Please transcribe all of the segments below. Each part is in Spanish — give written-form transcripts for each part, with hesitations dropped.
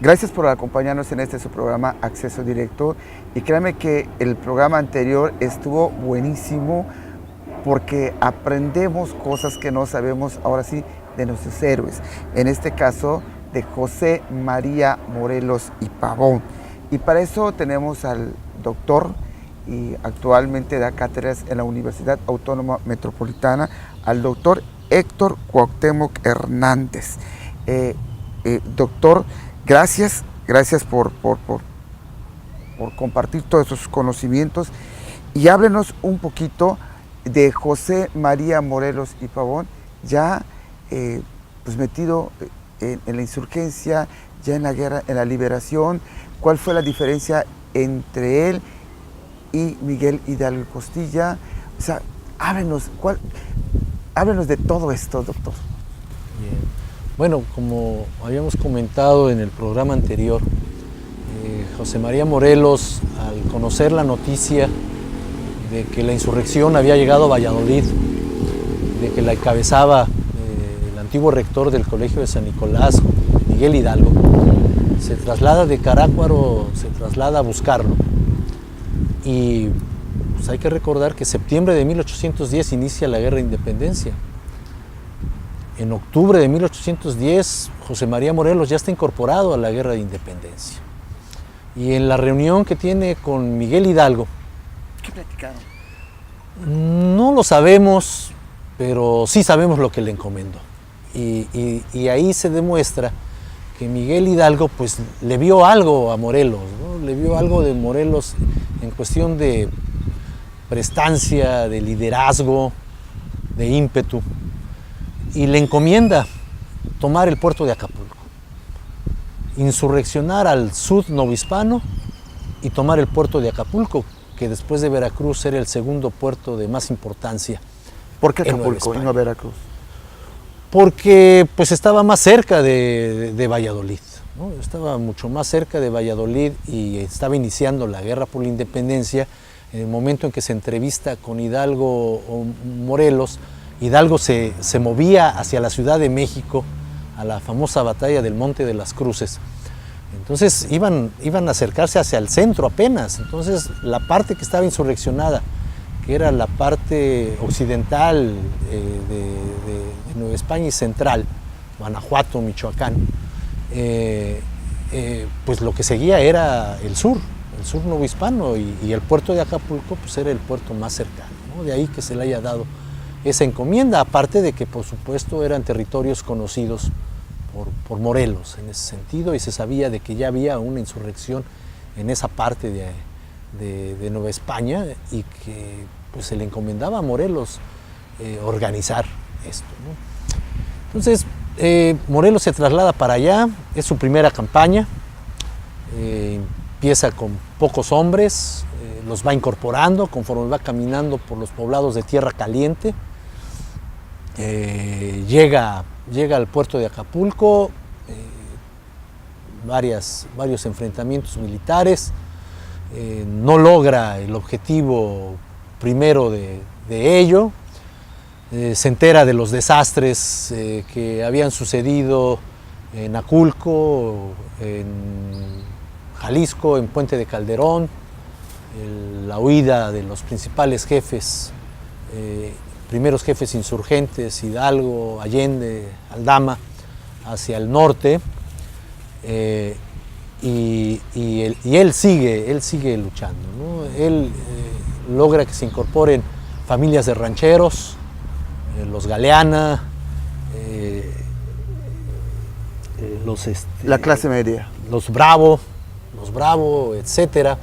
Gracias por acompañarnos en su programa Acceso Directo, y créanme que el programa anterior estuvo buenísimo porque aprendemos cosas que no sabemos ahora sí de nuestros héroes, en este caso de José María Morelos y Pavón. Y para eso tenemos al doctor, y actualmente da cátedras en la Universidad Autónoma Metropolitana, al doctor Héctor Cuauhtémoc Hernández. Doctor, gracias por compartir todos esos conocimientos, y háblenos un poquito de José María Morelos y Pavón, ya pues metido en la insurgencia, ya en la guerra, en la liberación. ¿Cuál fue la diferencia entre él y Miguel Hidalgo Costilla? O sea, háblenos de todo esto, doctor. Bien. Bueno, como habíamos comentado en el programa anterior, José María Morelos, al conocer la noticia de que la insurrección había llegado a Valladolid, de que la encabezaba el antiguo rector del Colegio de San Nicolás, Miguel Hidalgo, se traslada de Carácuaro, se traslada a buscarlo. Y pues hay que recordar que en septiembre de 1810 inicia la Guerra de Independencia. En octubre de 1810, José María Morelos ya está incorporado a la Guerra de Independencia. Y en la reunión que tiene con Miguel Hidalgo, ¿qué platicaron? No lo sabemos, pero sí sabemos lo que le encomendó. Y ahí se demuestra que Miguel Hidalgo pues le vio algo a Morelos, ¿no? Le vio algo de Morelos en cuestión de prestancia, de liderazgo, de ímpetu, y le encomienda tomar el puerto de Acapulco, insurreccionar al sud novohispano y tomar el puerto de Acapulco, que después de Veracruz era el segundo puerto de más importancia. ¿Por qué Acapulco y no Veracruz? Porque pues estaba más cerca de Valladolid, ¿no? Estaba mucho más cerca de Valladolid y estaba iniciando la guerra por la independencia. En el momento en que se entrevista con Hidalgo o Morelos, Hidalgo se movía hacia la Ciudad de México, a la famosa batalla del Monte de las Cruces. Entonces iban a acercarse hacia el centro apenas. Entonces la parte que estaba insurreccionada, que era la parte occidental de Nueva España y central, Guanajuato, Michoacán, pues lo que seguía era el sur novohispano, y el puerto de Acapulco pues era el puerto más cercano, ¿no? De ahí que se le haya dado esa encomienda, aparte de que por supuesto eran territorios conocidos por Morelos en ese sentido, y se sabía de que ya había una insurrección en esa parte de Nueva España, y que pues se le encomendaba a Morelos organizar esto, ¿no? Entonces Morelos se traslada para allá, es su primera campaña, empieza con pocos hombres, los va incorporando conforme va caminando por los poblados de Tierra Caliente, llega al puerto de Acapulco, varios enfrentamientos militares, no logra el objetivo primero de ello, se entera de los desastres que habían sucedido en Aculco, en Jalisco, en Puente de Calderón, la huida de los principales jefes, primeros jefes insurgentes, Hidalgo, Allende, Aldama, hacia el norte, y él sigue luchando, ¿no? Él logra que se incorporen familias de rancheros, los Galeana, la clase media, los Bravo, etcétera,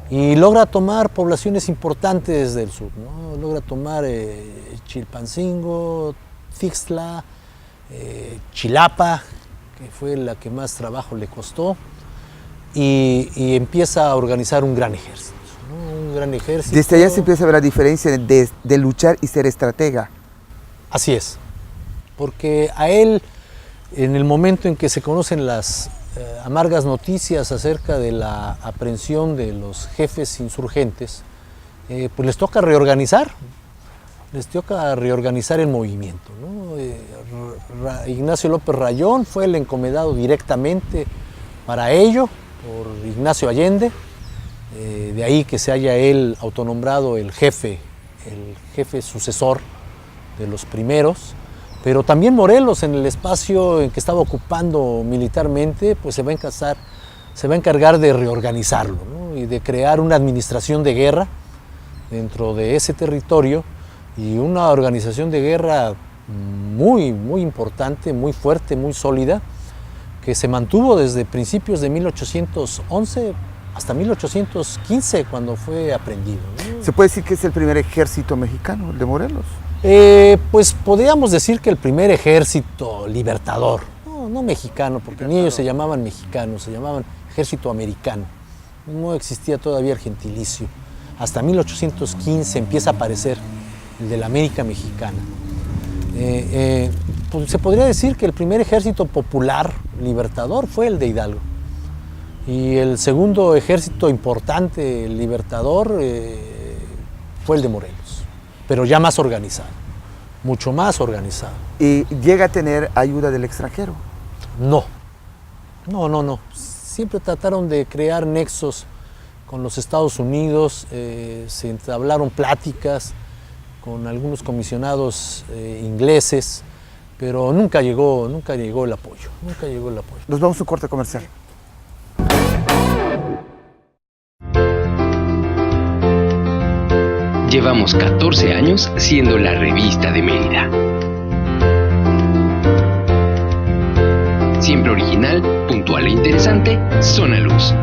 y logra tomar poblaciones importantes del sur, ¿no? Logra tomar Chilpancingo, Tixtla, Chilapa, que fue la que más trabajo le costó, y empieza a organizar un gran ejército, ¿no? Un gran ejército. Desde allá se empieza a ver la diferencia de luchar y ser estratega. Así es, porque a él, en el momento en que se conocen las amargas noticias acerca de la aprehensión de los jefes insurgentes, pues les toca reorganizar el movimiento, ¿no? Ignacio López Rayón fue el encomendado directamente para ello por Ignacio Allende, de ahí que se haya él autonombrado el jefe sucesor de los primeros, pero también Morelos, en el espacio en que estaba ocupando militarmente, pues se va a encargar de reorganizarlo, ¿no? Y de crear una administración de guerra dentro de ese territorio, y una organización de guerra muy, muy importante, muy fuerte, muy sólida, que se mantuvo desde principios de 1811 hasta 1815, cuando fue aprendido, ¿no? ¿Se puede decir que es el primer ejército mexicano, el de Morelos? Pues podríamos decir que el primer ejército libertador, no mexicano, porque ni ellos se llamaban mexicanos, se llamaban ejército americano. No existía todavía el gentilicio. Hasta 1815 empieza a aparecer el de la América Mexicana. Pues se podría decir que el primer ejército popular libertador fue el de Hidalgo. Y el segundo ejército importante libertador fue el de Morelos, pero ya más organizado, mucho más organizado. ¿Y llega a tener ayuda del extranjero? No. Siempre trataron de crear nexos con los Estados Unidos, se entablaron pláticas con algunos comisionados ingleses, pero nunca llegó el apoyo, Nos vamos a un corte comercial. Llevamos 14 años siendo la revista de Mérida. Siempre original, puntual e interesante, Zona Luz.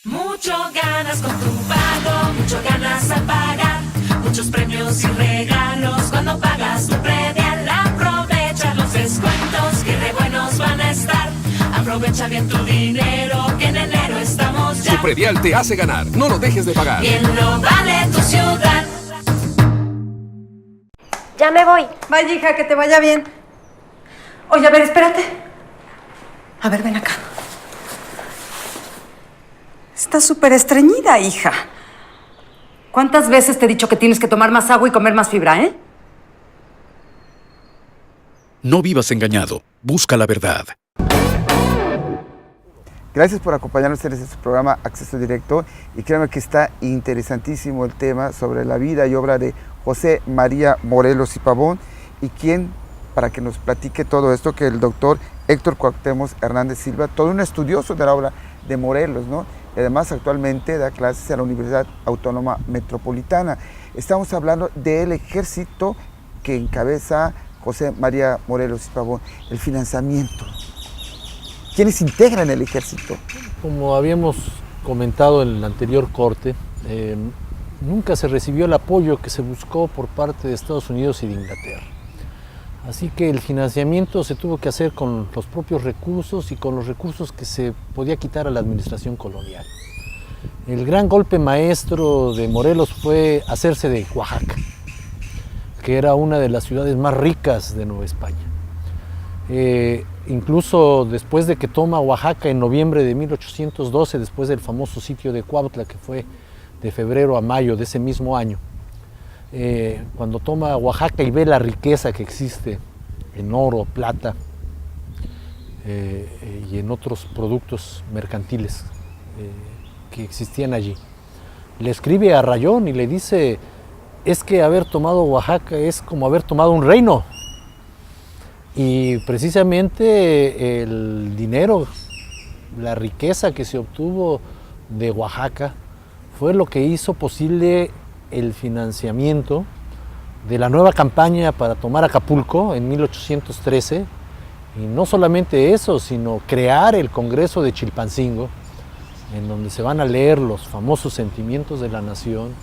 Mucho ganas con tu pago, mucho ganas al pagar, muchos premios y regalos cuando pagas tu predial. Aprovecha los descuentos que de buenos van a estar. Aprovecha bien tu dinero, que en enero estamos ya. Tu predial te hace ganar, no lo dejes de pagar. Bien lo vale tu ciudad. Ya me voy. Vaya, hija, que te vaya bien. Oye, a ver, espérate. A ver, ven acá. Estás súper estreñida, hija. ¿Cuántas veces te he dicho que tienes que tomar más agua y comer más fibra, eh? No vivas engañado. Busca la verdad. Gracias por acompañarnos en este programa Acceso Directo, y créanme que está interesantísimo el tema sobre la vida y obra de José María Morelos y Pavón, y quien, para que nos platique todo esto, que el doctor Héctor Cuauhtémoc Hernández Silva, todo un estudioso de la obra de Morelos, ¿no? Y además actualmente da clases en la Universidad Autónoma Metropolitana. Estamos hablando del ejército que encabeza José María Morelos y Pavón, el financiamiento. ¿Quiénes integran el ejército? Como habíamos comentado en el anterior corte, nunca se recibió el apoyo que se buscó por parte de Estados Unidos y de Inglaterra. Así que el financiamiento se tuvo que hacer con los propios recursos y con los recursos que se podía quitar a la administración colonial. El gran golpe maestro de Morelos fue hacerse de Oaxaca, que era una de las ciudades más ricas de Nueva España. Incluso después de que toma Oaxaca en noviembre de 1812, después del famoso sitio de Cuautla, que fue de febrero a mayo de ese mismo año, cuando toma Oaxaca y ve la riqueza que existe en oro, plata y en otros productos mercantiles que existían allí, le escribe a Rayón y le dice: es que haber tomado Oaxaca es como haber tomado un reino. Y precisamente el dinero, la riqueza que se obtuvo de Oaxaca fue lo que hizo posible el financiamiento de la nueva campaña para tomar Acapulco en 1813, y no solamente eso, sino crear el Congreso de Chilpancingo, en donde se van a leer los famosos sentimientos de la nación,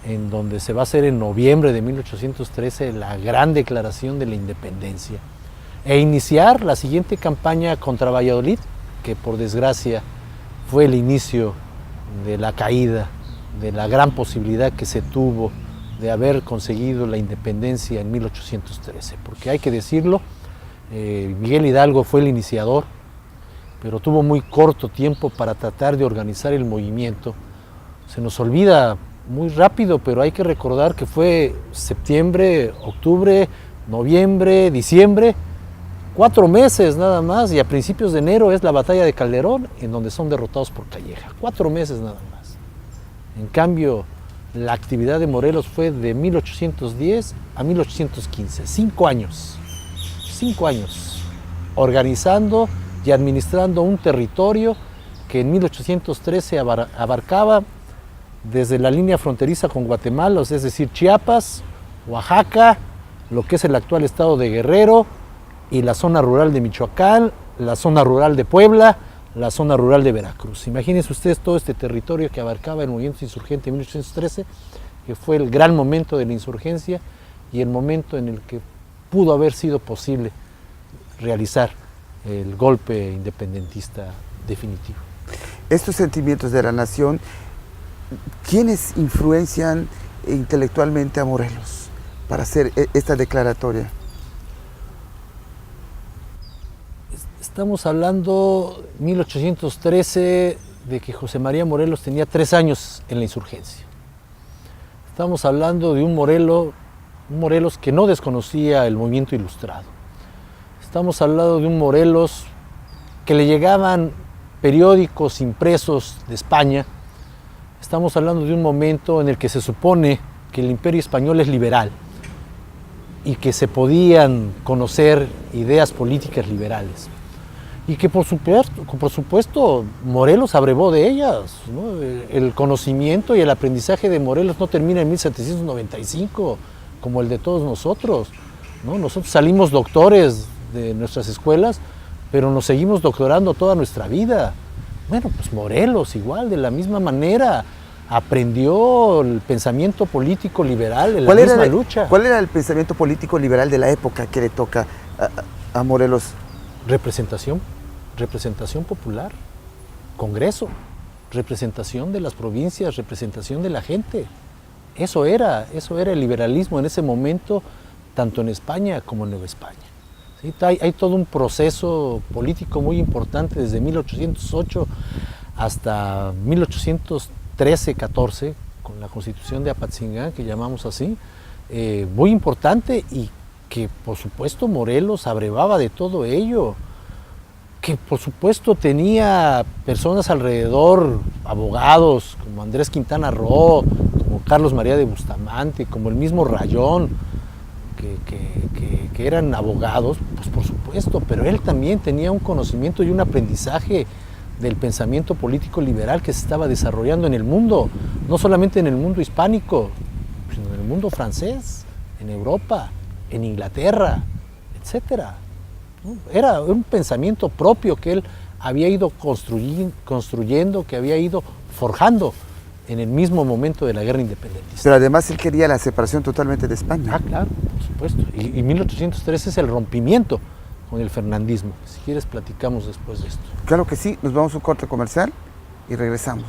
en donde se va a hacer en noviembre de 1813 la gran declaración de la independencia, e iniciar la siguiente campaña contra Valladolid, que por desgracia fue el inicio de la caída, de la gran posibilidad que se tuvo de haber conseguido la independencia en 1813, porque hay que decirlo, Miguel Hidalgo fue el iniciador, pero tuvo muy corto tiempo para tratar de organizar el movimiento. Se nos olvida muy rápido, pero hay que recordar que fue septiembre, octubre noviembre, diciembre, 4 meses nada más, y a principios de enero es la batalla de Calderón, en donde son derrotados por Calleja. 4 meses nada más. En cambio, la actividad de Morelos fue de 1810 a 1815, 5 años. 5 años, organizando y administrando un territorio que en 1813 abarcaba desde la línea fronteriza con Guatemala, es decir, Chiapas, Oaxaca, lo que es el actual estado de Guerrero, y la zona rural de Michoacán, la zona rural de Puebla, la zona rural de Veracruz. Imagínense ustedes todo este territorio que abarcaba el movimiento insurgente en 1813, que fue el gran momento de la insurgencia y el momento en el que pudo haber sido posible realizar el golpe independentista definitivo. Estos sentimientos de la nación, ¿quiénes influencian intelectualmente a Morelos para hacer esta declaratoria? Estamos hablando 1813 de que José María Morelos tenía 3 años en la insurgencia. Estamos hablando de un Morelos que no desconocía el movimiento ilustrado. Estamos hablando de un Morelos que le llegaban periódicos impresos de España. Estamos hablando de un momento en el que se supone que el imperio español es liberal y que se podían conocer ideas políticas liberales. Y que por supuesto Morelos abrevó de ellas, ¿no? El conocimiento y el aprendizaje de Morelos no termina en 1795, como el de todos nosotros, ¿no? Nosotros salimos doctores de nuestras escuelas, pero nos seguimos doctorando toda nuestra vida. Bueno, pues Morelos igual, de la misma manera, aprendió el pensamiento político liberal en la misma lucha. ¿Cuál era el pensamiento político liberal de la época que le toca a Morelos? Representación popular, Congreso, representación de las provincias, representación de la gente. Eso era el liberalismo en ese momento, tanto en España como en Nueva España. ¿Sí? Hay todo un proceso político muy importante desde 1808 hasta 1813-14, con la Constitución de Apatzingán, que llamamos así, muy importante, y que por supuesto Morelos abrevaba de todo ello, que por supuesto tenía personas alrededor, abogados como Andrés Quintana Roo, como Carlos María de Bustamante, como el mismo Rayón, que eran abogados, pues por supuesto, pero él también tenía un conocimiento y un aprendizaje del pensamiento político liberal que se estaba desarrollando en el mundo, no solamente en el mundo hispánico, sino en el mundo francés, en Europa, en Inglaterra, etcétera. Era un pensamiento propio que él había ido construyendo, que había ido forjando en el mismo momento de la guerra independentista. Pero además él quería la separación totalmente de España. Ah, claro, por supuesto. Y 1813 es el rompimiento con el fernandismo. Si quieres platicamos después de esto. Claro que sí, nos vamos a un corte comercial y regresamos.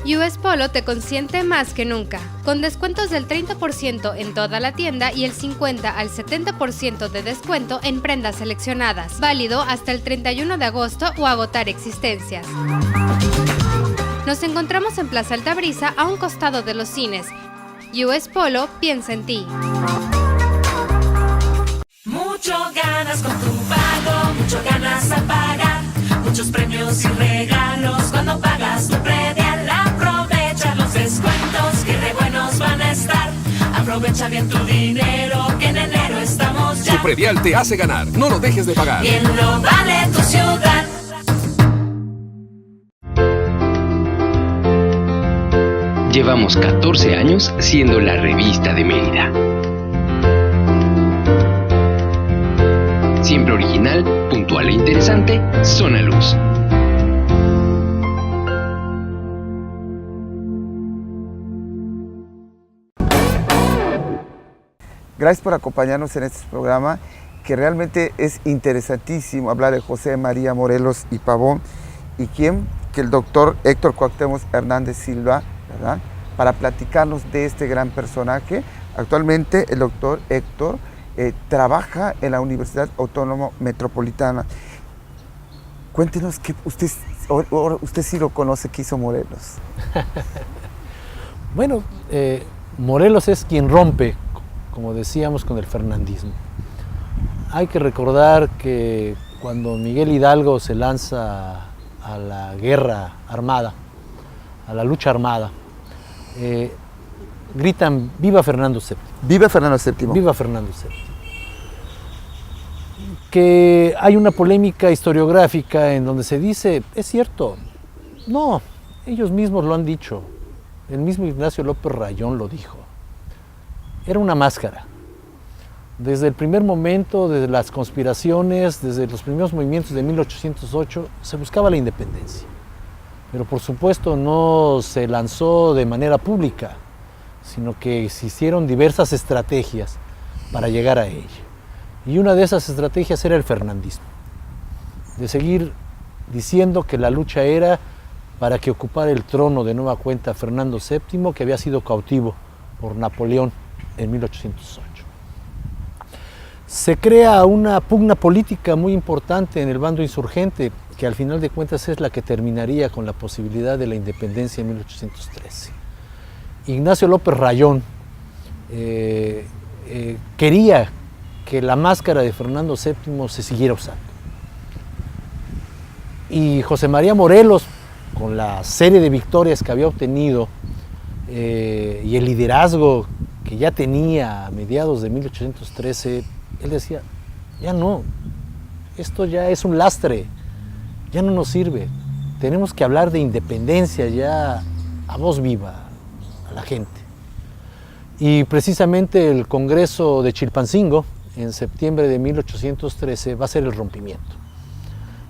US Polo te consiente más que nunca, con descuentos del 30% en toda la tienda y el 50 al 70% de descuento en prendas seleccionadas, válido hasta el 31 de agosto o agotar existencias. Nos encontramos en Plaza Altabrisa, a un costado de los cines. US Polo piensa en ti. Mucho ganas con tu pago, mucho ganas al pagar, muchos premios y regalos cuando pagas tu predial. Aprovecha los descuentos que re buenos van a estar. Aprovecha bien tu dinero, que en enero estamos ya. Tu predial te hace ganar, no lo dejes de pagar. Bien lo vale tu ciudad. Llevamos 14 años siendo la revista de Mérida. Siempre original, puntual e interesante, Zona Luz. Gracias por acompañarnos en este programa, que realmente es interesantísimo hablar de José María Morelos y Pavón, y que el doctor Héctor Cuauhtémoc Hernández Silva, ¿verdad?, para platicarnos de este gran personaje. Actualmente el doctor Héctor trabaja en la Universidad Autónoma Metropolitana. Cuéntenos que usted sí lo conoce, ¿qué hizo Morelos? Bueno, Morelos es quien rompe, como decíamos, con el fernandismo. Hay que recordar que cuando Miguel Hidalgo se lanza a la guerra armada, a la lucha armada, gritan ¡Viva Fernando VII! Viva Fernando VII. ¡Viva Fernando VII! Que hay una polémica historiográfica en donde se dice, es cierto, no, ellos mismos lo han dicho, el mismo Ignacio López Rayón lo dijo, era una máscara. Desde el primer momento, desde las conspiraciones, desde los primeros movimientos de 1808, se buscaba la independencia. Pero por supuesto no se lanzó de manera pública, sino que se hicieron diversas estrategias para llegar a ella. Y una de esas estrategias era el fernandismo, de seguir diciendo que la lucha era para que ocupara el trono de nueva cuenta Fernando VII, que había sido cautivo por Napoleón en 1808. Se crea una pugna política muy importante en el bando insurgente, que al final de cuentas es la que terminaría con la posibilidad de la independencia en 1813. Ignacio López Rayón quería que la máscara de Fernando VII se siguiera usando. Y José María Morelos, con la serie de victorias que había obtenido y el liderazgo que ya tenía a mediados de 1813, él decía, ya no, esto ya es un lastre, ya no nos sirve, tenemos que hablar de independencia ya a voz viva, a la gente. Y precisamente el Congreso de Chilpancingo, en septiembre de 1813, va a ser el rompimiento.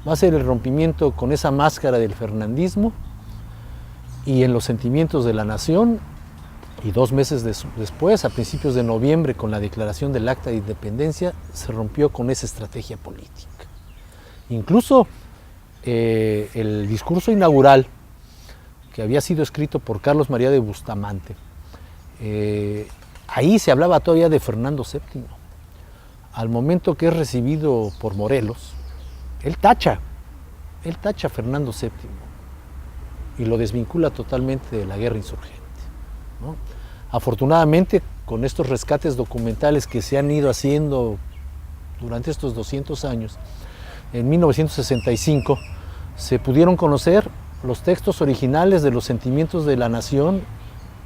Va a ser el rompimiento con esa máscara del fernandismo y en los sentimientos de la nación. Y 2 meses después, a principios de noviembre, con la declaración del Acta de Independencia, se rompió con esa estrategia política. Incluso el discurso inaugural, que había sido escrito por Carlos María de Bustamante, ahí se hablaba todavía de Fernando VII. Al momento que es recibido por Morelos, él tacha a Fernando VII y lo desvincula totalmente de la guerra insurgente, ¿no? Afortunadamente, con estos rescates documentales que se han ido haciendo durante estos 200 años, en 1965 se pudieron conocer los textos originales de los sentimientos de la nación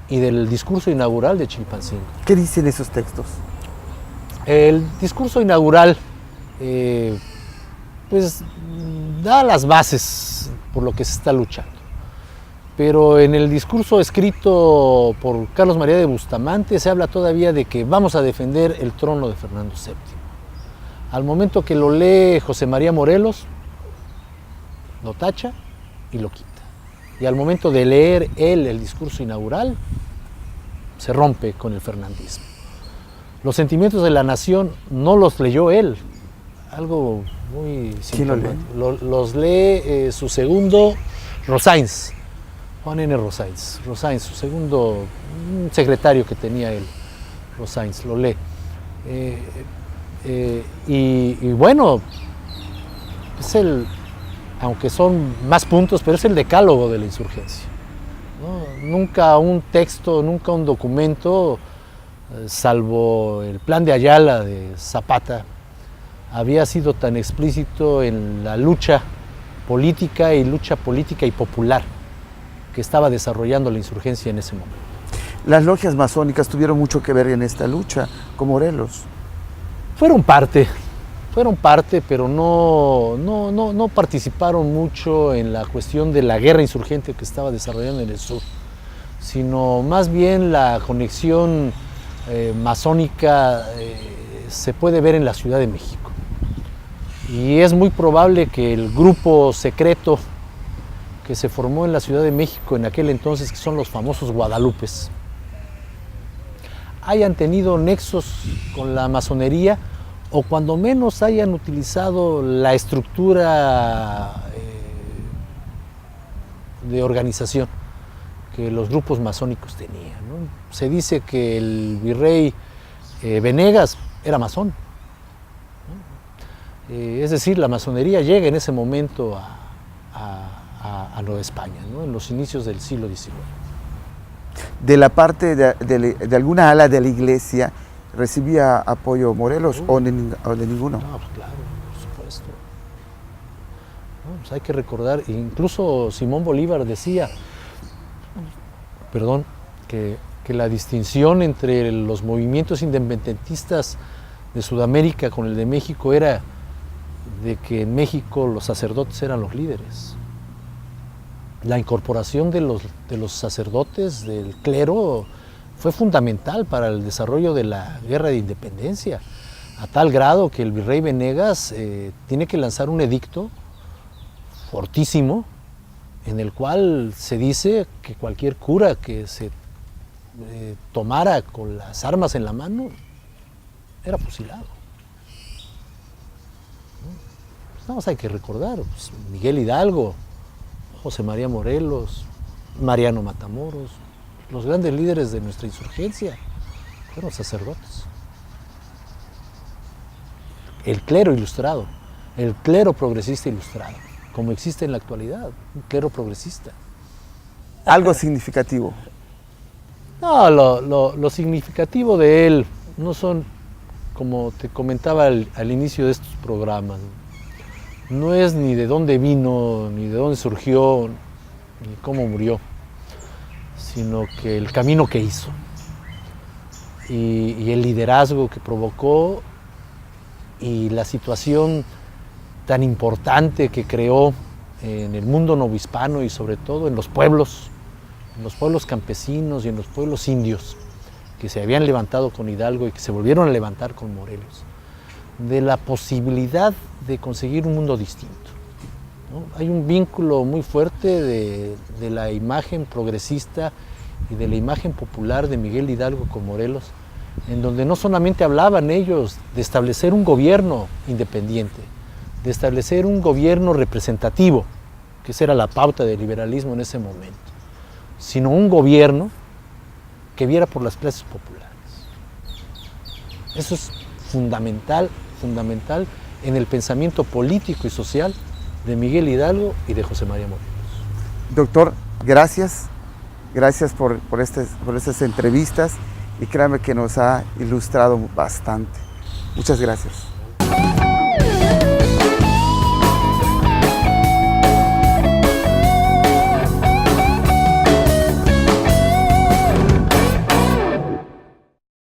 y del discurso inaugural de Chilpancingo. ¿Qué dicen esos textos? El discurso inaugural pues da las bases por lo que se está luchando. Pero en el discurso escrito por Carlos María de Bustamante se habla todavía de que vamos a defender el trono de Fernando VII. Al momento que lo lee José María Morelos, lo tacha y lo quita. Y al momento de leer él el discurso inaugural, se rompe con el fernandismo. Los sentimientos de la nación no los leyó él, algo muy simpático. Los lee su segundo, Rosáins. Juan N. Rosáins, su segundo secretario que tenía él, Rosáins, lo lee. Y bueno, es aunque son más puntos, pero es el decálogo de la insurgencia, ¿no? Nunca un texto, nunca un documento, salvo el Plan de Ayala de Zapata, había sido tan explícito en la lucha política y popular que estaba desarrollando la insurgencia en ese momento. Las logias masónicas tuvieron mucho que ver en esta lucha con Morelos. Fueron parte, pero no participaron mucho en la cuestión de la guerra insurgente que estaba desarrollando en el sur, sino más bien la conexión masónica se puede ver en la Ciudad de México. Y es muy probable que el grupo secreto que se formó en la Ciudad de México en aquel entonces, que son los famosos Guadalupes, hayan tenido nexos con la masonería o cuando menos hayan utilizado la estructura de organización que los grupos masónicos tenían, ¿no? Se dice que el virrey Venegas era masón, ¿no? Es decir, la masonería llega en ese momento a Nueva España, ¿no? En los inicios del siglo XIX. De la parte de alguna ala de la iglesia, ¿recibía apoyo Morelos o de ninguno? No, pues claro, por supuesto. No, pues hay que recordar, incluso Simón Bolívar decía, que la distinción entre los movimientos independentistas de Sudamérica con el de México era de que en México los sacerdotes eran los líderes. La incorporación de los sacerdotes, del clero, fue fundamental para el desarrollo de la guerra de independencia, a tal grado que el virrey Venegas tiene que lanzar un edicto fortísimo en el cual se dice que cualquier cura que se tomara con las armas en la mano era fusilado. Pues nada más hay que recordar, pues, Miguel Hidalgo, José María Morelos, Mariano Matamoros, los grandes líderes de nuestra insurgencia fueron sacerdotes. El clero ilustrado, el clero progresista ilustrado, como existe en la actualidad, un clero progresista. Algo significativo. No, lo significativo de él no son, como te comentaba al inicio de estos programas, no es ni de dónde vino, ni de dónde surgió, ni cómo murió, sino que el camino que hizo y el liderazgo que provocó y la situación tan importante que creó en el mundo novohispano y sobre todo en los pueblos campesinos y en los pueblos indios que se habían levantado con Hidalgo y que se volvieron a levantar con Morelos, de la posibilidad de conseguir un mundo distinto, ¿no? Hay un vínculo muy fuerte de la imagen progresista y de la imagen popular de Miguel Hidalgo con Morelos, en donde no solamente hablaban ellos de establecer un gobierno independiente, de establecer un gobierno representativo, que esa era la pauta del liberalismo en ese momento, sino un gobierno que viera por las clases populares. Eso es fundamental en el pensamiento político y social de Miguel Hidalgo y de José María Morelos. Doctor, gracias por estas entrevistas y créame que nos ha ilustrado bastante. Muchas gracias.